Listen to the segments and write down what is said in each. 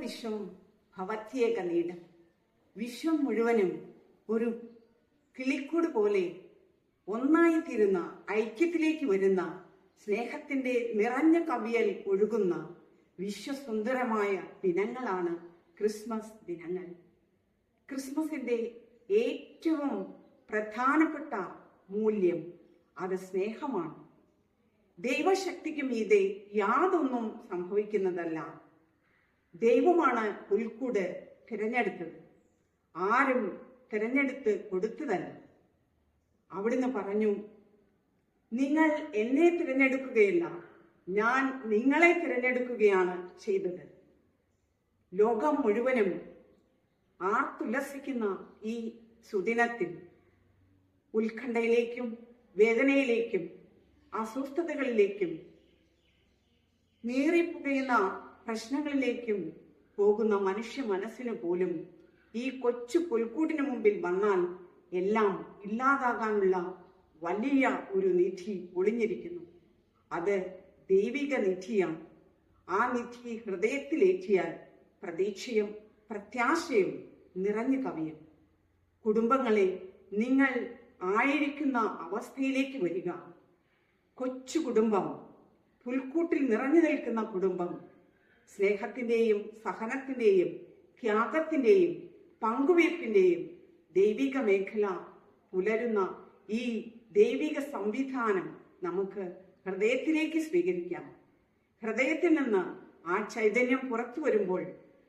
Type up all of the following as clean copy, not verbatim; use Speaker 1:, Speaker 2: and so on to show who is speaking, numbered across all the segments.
Speaker 1: വിശ്വം ഭവത്യേക നീടം. വിശ്വം മുഴുവനും ഒരു കിളിക്കൂട് പോലെ ഒന്നായി തീരുന്ന, ഐക്യത്തിലേക്ക് വരുന്ന, സ്നേഹത്തിന്റെ നിറഞ്ഞ കവിയൽ ഒഴുകുന്ന വിശ്വസുന്ദരമായ ദിനങ്ങളാണ് ക്രിസ്മസ് ദിനങ്ങൾ. ക്രിസ്മസിന്റെ ഏറ്റവും പ്രധാനപ്പെട്ട മൂല്യം അത് സ്നേഹമാണ്. ദൈവശക്തിക്ക് മീതെ യാതൊന്നും സംഭവിക്കുന്നതല്ല. ദൈവമാണ് പുൽക്കൂട് തിരഞ്ഞെടുത്തത്, ആരും തിരഞ്ഞെടുത്ത് കൊടുത്തതല്ല. അവിടുന്ന് പറഞ്ഞു, നിങ്ങൾ എന്നെ തിരഞ്ഞെടുക്കുകയില്ല, ഞാൻ നിങ്ങളെ തിരഞ്ഞെടുക്കുകയാണ് ചെയ്തത്. ലോകം മുഴുവനും ആർത്തുല്ലസിക്കുന്ന ഈ സുദിനത്തിൽ ഉത്കണ്ഠയിലേക്കും വേദനയിലേക്കും അസ്വസ്ഥതകളിലേക്കും നീറിപ്പുകയുന്ന പ്രശ്നങ്ങളിലേക്കും പോകുന്ന മനുഷ്യ മനസ്സിന് പോലും ഈ കൊച്ചു പുൽക്കൂട്ടിന് മുമ്പിൽ വന്നാൽ എല്ലാം ഇല്ലാതാകാനുള്ള വലിയ ഒരു നിധി ഒളിഞ്ഞിരിക്കുന്നു. അത് ദൈവിക നിധിയാണ്. ആ നിധി ഹൃദയത്തിലേറ്റിയാൽ പ്രതീക്ഷയും പ്രത്യാശയും നിറഞ്ഞു കവിയും. കുടുംബങ്ങളെ, നിങ്ങൾ ആയിരിക്കുന്ന അവസ്ഥയിലേക്ക് വരിക. കൊച്ചു കുടുംബം, പുൽക്കൂട്ടിൽ നിറഞ്ഞു നിൽക്കുന്ന കുടുംബം, സ്നേഹത്തിന്റെയും സഹനത്തിന്റെയും ത്യാഗത്തിന്റെയും പങ്കുവയ്പ്പിന്റെയും ദൈവിക മേഖല പുലരുന്ന ഈ ദൈവിക സംവിധാനം നമുക്ക് ഹൃദയത്തിലേക്ക് സ്വീകരിക്കാം. ഹൃദയത്തിൽ നിന്ന് ആ ചൈതന്യം പുറത്തു വരുമ്പോൾ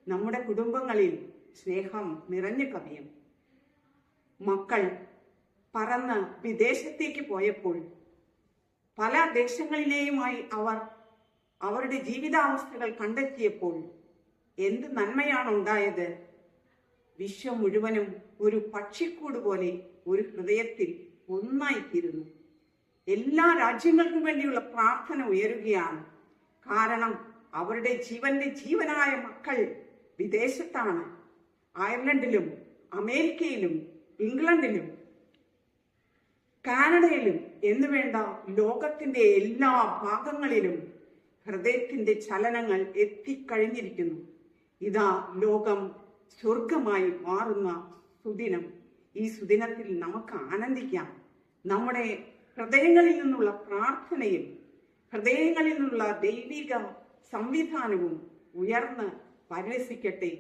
Speaker 1: നമ്മുടെ കുടുംബങ്ങളിൽ സ്നേഹം നിറഞ്ഞു കവിയും. മക്കൾ പറന്ന് വിദേശത്തേക്ക് പോയപ്പോൾ പല ദേശങ്ങളിലെയുമായി അവർ അവരുടെ ജീവിതാവസ്ഥകൾ കണ്ടെത്തിയപ്പോൾ എന്ത് നന്മയാണ് ഉണ്ടായത്? വിശ്വം മുഴുവനും ഒരു പക്ഷിക്കൂട് പോലെ ഒരു ഹൃദയത്തിൽ ഒന്നായിത്തീരുന്നു. എല്ലാ രാജ്യങ്ങൾക്കും വേണ്ടിയുള്ള പ്രാർത്ഥന ഉയരുകയാണ്. കാരണം അവരുടെ ജീവനായ മക്കൾ വിദേശത്താണ്. അയർലൻഡിലും അമേരിക്കയിലും ഇംഗ്ലണ്ടിലും കാനഡയിലും എന്നുവേണ്ട ലോകത്തിന്റെ എല്ലാ ഭാഗങ്ങളിലും ഹൃദയത്തിന്റെ ചലനങ്ങൾ എത്തിക്കഴിഞ്ഞിരിക്കുന്നു. ഇതാ ലോകം സ്വർഗമായി മാറുന്ന സുദിനം. ഈ സുദിനത്തിൽ നമുക്ക് ആനന്ദിക്കാം. നമ്മുടെ ഹൃദയങ്ങളിൽ നിന്നുള്ള പ്രാർത്ഥനയും ഹൃദയങ്ങളിൽ നിന്നുള്ള ദൈവിക സംവിധാനവും ഉയർന്ന് പരിലസിക്കട്ടെ.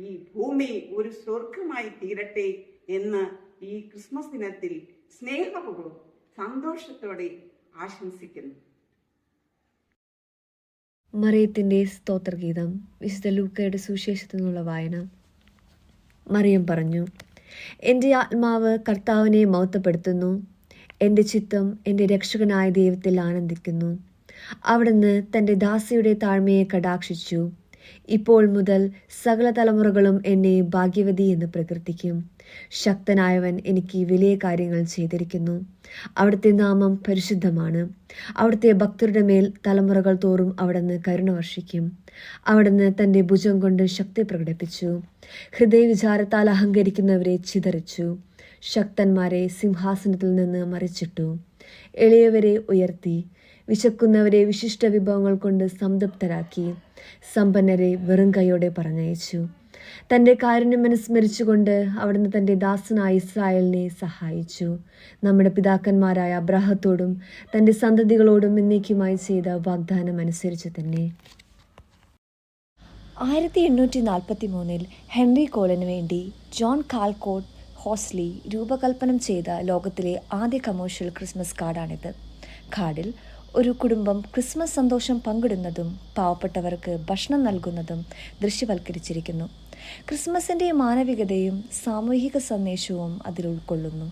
Speaker 1: ഈ ഭൂമി ഒരു സ്വർഗമായി തീരട്ടെ എന്ന് ഈ ക്രിസ്മസ് ദിനത്തിൽ സ്നേഹപൂർവ്വം സന്തോഷത്തോടെ ആശംസിക്കുന്നു.
Speaker 2: മറിയത്തിന്റെ സ്തോത്രഗീതം. വിശുദ്ധ ലൂക്കയുടെ സുവിശേഷത്തിൽ നിന്നുള്ള വായന. മറിയം പറഞ്ഞു, എൻ്റെ ആത്മാവ് കർത്താവിനെ മഹത്വപ്പെടുത്തുന്നു, എൻ്റെ ചിത്തം എൻ്റെ രക്ഷകനായ ദൈവത്തിൽ ആനന്ദിക്കുന്നു. അവിടുന്ന് തൻ്റെ ദാസിയുടെ താഴ്മയെ കടാക്ഷിച്ചു. ഇപ്പോൾ മുതൽ സകല തലമുറകളും എന്നെ ഭാഗ്യവതി എന്ന് പ്രകീർത്തിക്കും. ശക്തനായവൻ എനിക്ക് വലിയ കാര്യങ്ങൾ ചെയ്തിരിക്കുന്നു. അവിടുത്തെ നാമം പരിശുദ്ധമാണ്. അവിടുത്തെ ഭക്തരുടെ മേൽ തലമുറകൾ തോറും അവിടുന്ന് കരുണ വർഷിക്കും. അവിടുന്ന് തൻ്റെ ഭുജം കൊണ്ട് ശക്തി പ്രകടിപ്പിച്ചു. ഹൃദയവിചാരത്താൽ അഹങ്കരിക്കുന്നവരെ ചിതറിച്ചു. ശക്തന്മാരെ സിംഹാസനത്തിൽ നിന്ന് മറിച്ചിട്ടു. എളിയവരെ ഉയർത്തി. വിശക്കുന്നവരെ വിശിഷ്ട വിഭവങ്ങൾ കൊണ്ട് സംതൃപ്തരാക്കി. സമ്പന്നരെ വെറും കൈയോടെ പറഞ്ഞയച്ചു. തൻ്റെ കാരുണ്യം അനുസ്മരിച്ചുകൊണ്ട് അവിടുന്ന് തൻ്റെ ദാസനായ ഇസ്രായേലിനെ സഹായിച്ചു. നമ്മുടെ പിതാക്കന്മാരായ അബ്രാഹത്തോടും തൻ്റെ സന്തതികളോടും എന്നേക്കുമായി ചെയ്ത വാഗ്ദാനം അനുസരിച്ച് തന്നെ. 1843 ഹെൻറി കോളിന് വേണ്ടി ജോൺ കാൽകോട്ട് ഹോസ്ലി രൂപകൽപ്പന ചെയ്ത ലോകത്തിലെ ആദ്യ കമേഴ്ഷ്യൽ ക്രിസ്മസ് കാർഡാണിത്. കാർഡിൽ ഒരു കുടുംബം ക്രിസ്മസ് സന്തോഷം പങ്കിടുന്നതും പാവപ്പെട്ടവർക്ക് ഭക്ഷണം നൽകുന്നതും ദൃശ്യവൽക്കരിച്ചിരിക്കുന്നു. ക്രിസ്മസിൻ്റെ മാനവികതയും സാമൂഹിക സന്ദേശവും അതിൽ ഉൾക്കൊള്ളുന്നു.